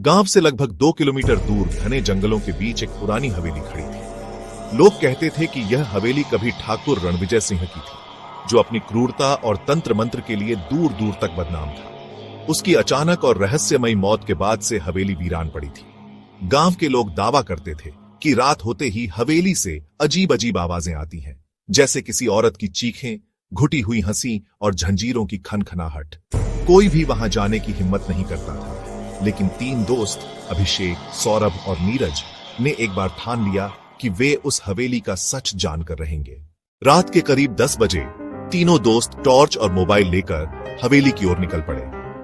गांव से लगभग 2 किलोमीटर दूर घने जंगलों के बीच एक पुरानी हवेली खड़ी थी। लोग कहते थे कि यह हवेली कभी ठाकुर रणविजय सिंह की थी, जो अपनी क्रूरता और तंत्र मंत्र के लिए दूर दूर तक बदनाम था। उसकी अचानक और रहस्यमयी मौत के बाद से हवेली वीरान पड़ी थी। गांव के लोग दावा करते थे कि रात होते ही हवेली से अजीब अजीब आवाजें आती हैं, जैसे किसी औरत की चीखें, घुटी हुई हंसी और झंझीरों की खनखनाहट। कोई भी वहां जाने की हिम्मत नहीं करता था, लेकिन 3 दोस्त अभिषेक, सौरभ और नीरज ने एक बार ठान लिया कि वे उस हवेली का सच जानकर रहेंगे। रात के करीब 10 बजे तीनों दोस्त टॉर्च और मोबाइल लेकर हवेली की ओर निकल पड़े।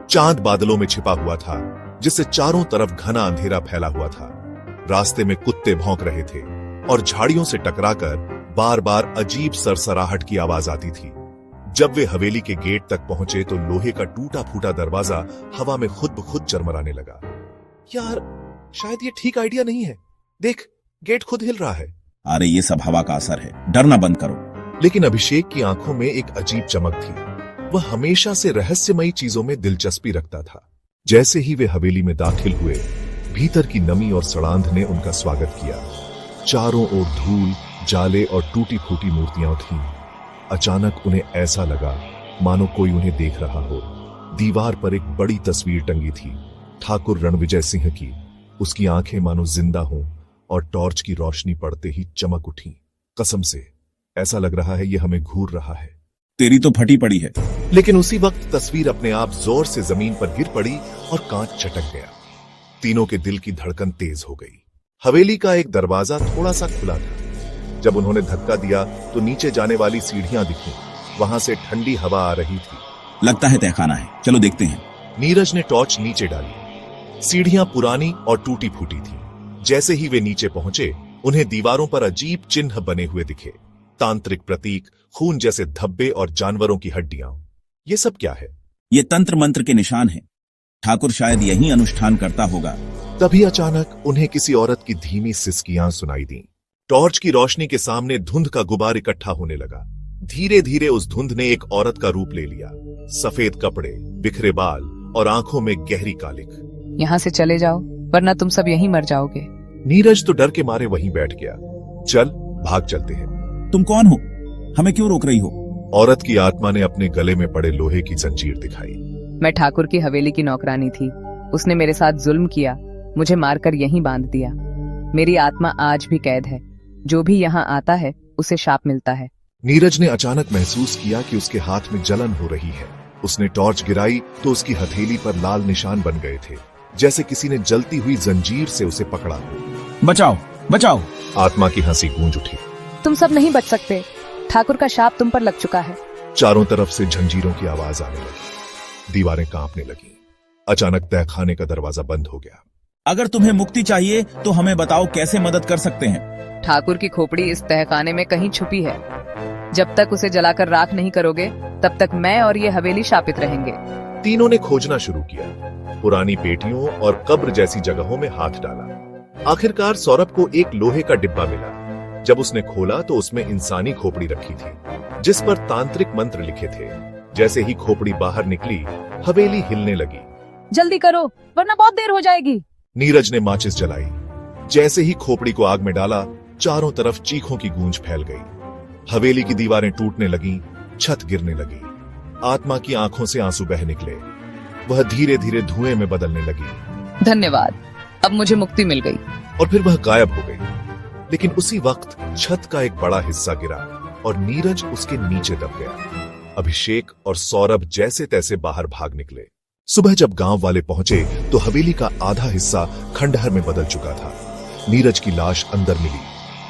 चांद बादलों में छिपा हुआ था, जिससे चारों तरफ घना अंधेरा फैला हुआ था। रास्ते में कुत्ते भौंक रहे थे और झाड़ियों से टकराकर बार बार अजीब सरसराहट की आवाज आती थी। जब वे हवेली के गेट तक पहुंचे तो लोहे का टूटा फूटा दरवाजा हवा में खुद ब खुद चरमराने लगा। यार, शायद ये ठीक आइडिया नहीं है। देख, गेट खुद हिल रहा है। अरे ये सब हवा का असर है, डरना बंद करो। लेकिन अभिषेक की आंखों में एक अजीब चमक थी। वह हमेशा से रहस्यमयी चीजों में दिलचस्पी रखता था। जैसे ही वे हवेली में दाखिल हुए, भीतर की नमी और सड़ांध ने उनका स्वागत किया। चारों ओर धूल, जाले और टूटी फूटी मूर्तियां थीं। अचानक उन्हें ऐसा लगा मानो कोई उन्हें देख रहा हो। दीवार पर एक बड़ी तस्वीर टंगी थी, ठाकुर रणविजय सिंह की। उसकी आंखें मानो जिंदा हों और टॉर्च की रोशनी पड़ते ही चमक उठी। कसम से ऐसा लग रहा है ये हमें घूर रहा है। तेरी तो फटी पड़ी है। लेकिन उसी वक्त तस्वीर अपने आप जोर से जमीन पर गिर पड़ी और कांच छटक गया। तीनों के दिल की धड़कन तेज हो गई। हवेली का एक दरवाजा थोड़ा सा खुला था। जब उन्होंने धक्का दिया तो नीचे जाने वाली सीढ़ियां दिखीं। वहां से ठंडी हवा आ रही थी। लगता है तहखाना है, चलो देखते हैं। नीरज ने टॉर्च नीचे डाली। सीढ़ियां पुरानी और टूटी फूटी थी। जैसे ही वे नीचे पहुंचे, उन्हें दीवारों पर अजीब चिन्ह बने हुए दिखे। तांत्रिक प्रतीक, खून जैसे धब्बे और जानवरों की हड्डियां। ये सब क्या है? ये तंत्र मंत्र के निशान हैं। ठाकुर शायद यही अनुष्ठान करता होगा। तभी अचानक उन्हें किसी औरत की धीमी सिसकियां सुनाई दी। टॉर्च की रोशनी के सामने धुंध का गुबार इकट्ठा होने लगा। धीरे धीरे उस धुंध ने एक औरत का रूप ले लिया। सफेद कपड़े, बिखरे बाल और आंखों में गहरी कालिक। यहाँ से चले जाओ, वरना तुम सब यहीं मर जाओगे। नीरज तो डर के मारे वहीं बैठ गया। चल, भाग चलते हैं। तुम कौन हो? हमें क्यों रोक रही हो? औरत की आत्मा ने अपने गले में पड़े लोहे की जंजीर दिखाई। मैं ठाकुर की हवेली की नौकरानी थी। उसने मेरे साथ जुल्म किया, मुझे मारकर यहीं बांध दिया। मेरी आत्मा आज भी कैद है। जो भी यहाँ आता है उसे शाप मिलता है। नीरज ने अचानक महसूस किया कि उसके हाथ में जलन हो रही है। उसने टॉर्च गिराई तो उसकी हथेली पर लाल निशान बन गए थे, जैसे किसी ने जलती हुई जंजीर से उसे पकड़ा हो। बचाओ, बचाओ! आत्मा की हंसी गूंज उठी। तुम सब नहीं बच सकते। ठाकुर का शाप तुम पर लग चुका है। चारों तरफ से जंजीरों की आवाज आने लगी। दीवारें कांपने लगी। अचानक तहखाने का दरवाजा बंद हो गया। अगर तुम्हें मुक्ति चाहिए तो हमें बताओ, कैसे मदद कर सकते हैं? ठाकुर की खोपड़ी इस तहखाने में कहीं छुपी है। जब तक उसे जलाकर राख नहीं करोगे, तब तक मैं और ये हवेली शापित रहेंगे। तीनों ने खोजना शुरू किया। पुरानी पेटियों और कब्र जैसी जगहों में हाथ डाला। आखिरकार सौरभ को एक लोहे का डिब्बा मिला। जब उसने खोला तो उसमें इंसानी खोपड़ी रखी थी, जिस पर तांत्रिक मंत्र लिखे थे। जैसे ही खोपड़ी बाहर निकली, हवेली हिलने लगी। जल्दी करो, वरना बहुत देर हो जाएगी। नीरज ने माचिस जलाई। जैसे ही खोपड़ी को आग में डाला, चारों तरफ चीखों की गूंज फैल गई। हवेली की दीवारें टूटने लगीं, छत गिरने लगी। आत्मा की आंखों से आंसू बह निकले। वह धीरे धीरे धुएं में बदलने लगी। धन्यवाद, अब मुझे मुक्ति मिल गई। और फिर वह गायब हो गई। लेकिन उसी वक्त छत का एक बड़ा हिस्सा गिरा और नीरज उसके नीचे दब गया। अभिषेक और सौरभ जैसे तैसे बाहर भाग निकले। सुबह जब गांव वाले पहुंचे तो हवेली का आधा हिस्सा खंडहर में बदल चुका था। नीरज की लाश अंदर मिली,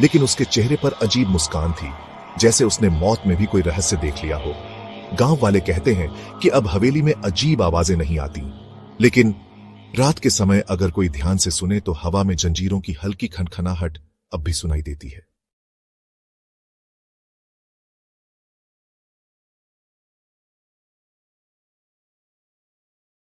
लेकिन उसके चेहरे पर अजीब मुस्कान थी, जैसे उसने मौत में भी कोई रहस्य देख लिया हो। गांव वाले कहते हैं कि अब हवेली में अजीब आवाजें नहीं आती, लेकिन रात के समय अगर कोई ध्यान से सुने तो हवा में जंजीरों की हल्की खनखनाहट अब भी सुनाई देती है।